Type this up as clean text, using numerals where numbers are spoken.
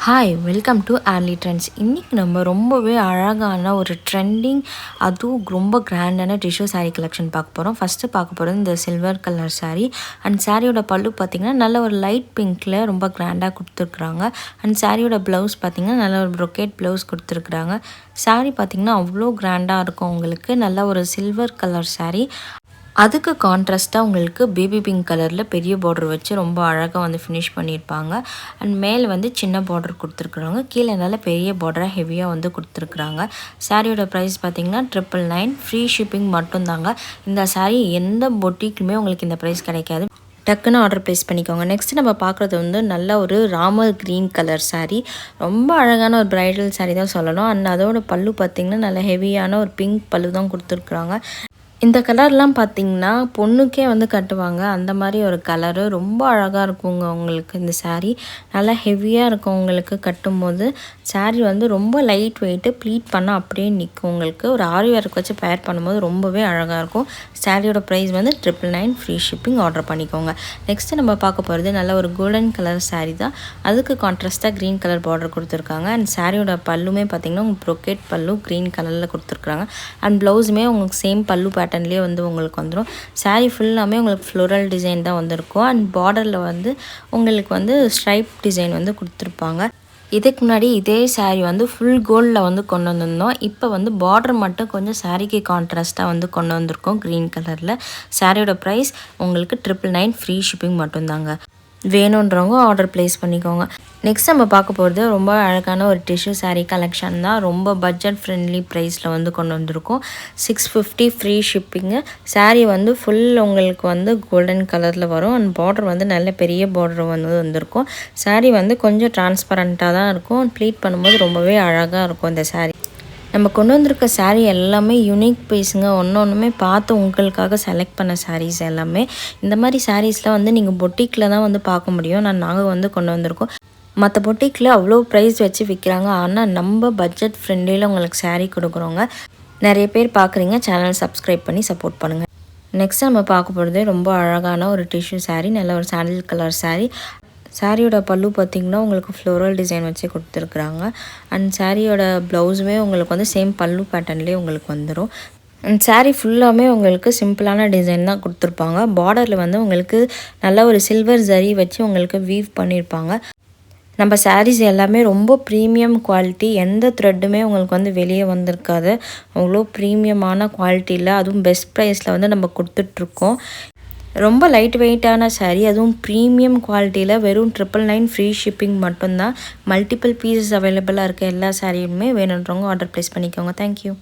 Hi welcome to early trends. இன்றைக்கி நம்ம ரொம்பவே அழகான ஒரு ட்ரெண்டிங் அதுவும் ரொம்ப கிராண்டான டிஷ்யூ சாரீ கலெக்ஷன் பார்க்க போகிறோம். ஃபஸ்ட்டு பார்க்க போகிறது இந்த சில்வர் கலர் சாரீ. அண்ட் சாரியோட பல்லு பார்த்திங்கன்னா நல்ல ஒரு லைட் பிங்க்கில் ரொம்ப கிராண்டாக கொடுத்துருக்குறாங்க. அண்ட் சாரியோட ப்ளவுஸ் பார்த்திங்கன்னா நல்ல ஒரு ப்ரொக்கேட் ப்ளவுஸ் கொடுத்துருக்குறாங்க. சாரீ பார்த்திங்கன்னா அவ்வளோ கிராண்டாக இருக்கும். உங்களுக்கு நல்ல ஒரு சில்வர் கலர் சாரீ. அதுக்கு கான்ட்ராஸ்ட்டாக உங்களுக்கு பேபி பிங்க் கலரில் பெரிய பார்டர் வச்சு ரொம்ப அழகாக வந்து ஃபினிஷ் பண்ணியிருப்பாங்க. அண்ட் மேலே வந்து சின்ன பார்டர் கொடுத்துருக்குறாங்க. கீழே நல்ல பெரிய பார்டராக ஹெவியாக வந்து கொடுத்துருக்குறாங்க. சாரியோட ப்ரைஸ் பார்த்திங்கன்னா 999 ஃப்ரீ ஷிப்பிங் மட்டும்தாங்க. இந்த சாரீ எந்த பொட்டிக்குமே உங்களுக்கு இந்த ப்ரைஸ் கிடைக்காது. டக்குன்னு ஆர்டர் ப்ளேஸ் பண்ணிக்கோங்க. நெக்ஸ்ட் நம்ம பார்க்குறது வந்து நல்ல ஒரு ராமர் க்ரீன் கலர் சாரீ. ரொம்ப அழகான ஒரு ப்ரைடல் சாரீ தான் சொல்லணும். அண்ட் அதோட பல்லு பார்த்திங்கன்னா நல்ல ஹெவியான ஒரு பிங்க் பல்லு தான் கொடுத்துருக்குறாங்க. இந்த கலர்லாம் பார்த்திங்கன்னா பொண்ணுக்கே வந்து கட்டுவாங்க. அந்த மாதிரி ஒரு கலரு ரொம்ப அழகாக இருக்குங்க. உங்களுக்கு இந்த சாரீ நல்லா ஹெவியாக இருக்கும். உங்களுக்கு கட்டும்போது சாரீ வந்து ரொம்ப லைட் வெயிட்டு, ப்ளீட் பண்ணால் அப்படியே நிற்கும். உங்களுக்கு ஒரு ஆரி ஒர்க் வச்சு பேர் பண்ணும்போது ரொம்பவே அழகாக இருக்கும். சாரியோட ப்ரைஸ் வந்து 999 ஃப்ரீ ஷிப்பிங் ஆர்டர் பண்ணிக்கோங்க. நெக்ஸ்ட்டு நம்ம பார்க்க போகிறது நல்ல ஒரு கோல்டன் கலர் சாரீ தான். அதுக்கு கான்ட்ராஸ்ட்டாக க்ரீன் கலர் பார்டர் கொடுத்துருக்காங்க. அண்ட் சாரியோட பல்லுமே பார்த்திங்கன்னா உங்களுக்கு ப்ரொக்கேட் பல்லு க்ரீன் கலரில் கொடுத்துருக்குறாங்க. அண்ட் ப்ளவுஸுமே உங்களுக்கு சேம் பல்லு பேட்டர்ன்லேயே வந்து உங்களுக்கு வந்துடும். சாரீ ஃபுல்லாமே உங்களுக்கு ஃப்ளோரல் டிசைன் தான் வந்திருக்கும். அண்ட் பார்டரில் வந்து உங்களுக்கு வந்து ஸ்ட்ரைப் டிசைன் வந்து கொடுத்துருப்பாங்க. இதுக்கு முன்னாடி இதே சாரீ வந்து ஃபுல் கோல்டில் வந்து கொண்டு வந்திருந்தோம். இப்போ வந்து பார்டர் மட்டும் கொஞ்சம் சாரீக்கு கான்ட்ராஸ்ட்டாக வந்து கொண்டு வந்திருக்கோம் க்ரீன் கலரில். சாரியோட ப்ரைஸ் உங்களுக்கு 999 ஃப்ரீ ஷிப்பிங் மட்டும்தாங்க. வேணுன்றவங்க ஆர்டர் ப்ளேஸ் பண்ணிக்கோங்க. நெக்ஸ்ட் நம்ம பார்க்க போகிறது ரொம்ப அழகான ஒரு டிஷ்யூ சாரீ கலெக்ஷன் தான். ரொம்ப பட்ஜெட் ஃப்ரெண்ட்லி ப்ரைஸில் வந்து கொண்டு வந்திருக்கோம். 650 ஃப்ரீ ஷிப்பிங்கு. சாரீ வந்து ஃபுல் உங்களுக்கு வந்து கோல்டன் கலரில் வரும். அண்ட் பார்டர் வந்து நல்ல பெரிய பார்டர் வந்து வந்திருக்கும். சாரீ வந்து கொஞ்சம் டிரான்ஸ்பரண்ட்டாக தான் இருக்கும். ப்ளீட் பண்ணும்போது ரொம்பவே அழகாக இருக்கும் இந்த சாரீ. நம்ம கொண்டு வந்திருக்க சாரீ எல்லாமே யூனிக் பீஸுங்க. ஒன்றுமே பார்த்து உங்களுக்காக செலக்ட் பண்ண சாரீஸ் எல்லாமே. இந்த மாதிரி சாரீஸ்லாம் வந்து நீங்கள் பொட்டிக்கில் தான் வந்து பார்க்க முடியும். நாங்கள் வந்து கொண்டு வந்திருக்கோம். மற்ற பொட்டிக்கில் அவ்வளோ ப்ரைஸ் வச்சு விற்கிறாங்க. ஆனால் நம்ம பட்ஜெட் ஃப்ரெண்ட்லியில் உங்களுக்கு சாரீ கொடுக்குறோங்க. நிறைய பேர் பார்க்குறீங்க. சேனல் சப்ஸ்கிரைப் பண்ணி சப்போர்ட் பண்ணுங்கள். நெக்ஸ்ட் நம்ம பார்க்க போகிறது ரொம்ப அழகான ஒரு டிஷ்யூ சாரீ. நல்ல ஒரு சாண்டில் கலர் சாரீ. சாரியோட பல்லு பார்த்திங்கன்னா உங்களுக்கு ஃப்ளோரல் டிசைன் வச்சு கொடுத்துருக்குறாங்க. அண்ட் சாரியோட ப்ளவுஸுமே உங்களுக்கு வந்து சேம் பல்லு பேட்டர்ன்லேயே உங்களுக்கு வந்துடும். அண்ட் சாரீ ஃபுல்லாமே உங்களுக்கு சிம்பிளான டிசைன் தான் கொடுத்துருப்பாங்க. பார்டரில் வந்து உங்களுக்கு நல்ல ஒரு சில்வர் ஜரி வச்சு உங்களுக்கு வீவ் பண்ணியிருப்பாங்க. நம்ம சாரீஸ் எல்லாமே ரொம்ப ப்ரீமியம் குவாலிட்டி. எந்த த்ரெட்டுமே உங்களுக்கு வந்து வெளியே வந்திருக்காது. அவ்வளோ ப்ரீமியமான குவாலிட்டியில் அதுவும் பெஸ்ட் ப்ரைஸில் வந்து நம்ம கொடுத்துட்ருக்கோம். ரொம்ப லைட் வெயிட்டான சாரீ, அதுவும் ப்ரீமியம் குவாலிட்டியில் வெறும் 999 ஃப்ரீ ஷிப்பிங் மட்டும்தான். மல்டிபிள் பீசஸ் அவைலபிளாக இருக்க எல்லா சாரியுமே வேணுன்றவங்க ஆர்டர் ப்ளேஸ் பண்ணிக்கோங்க. தேங்க்யூ.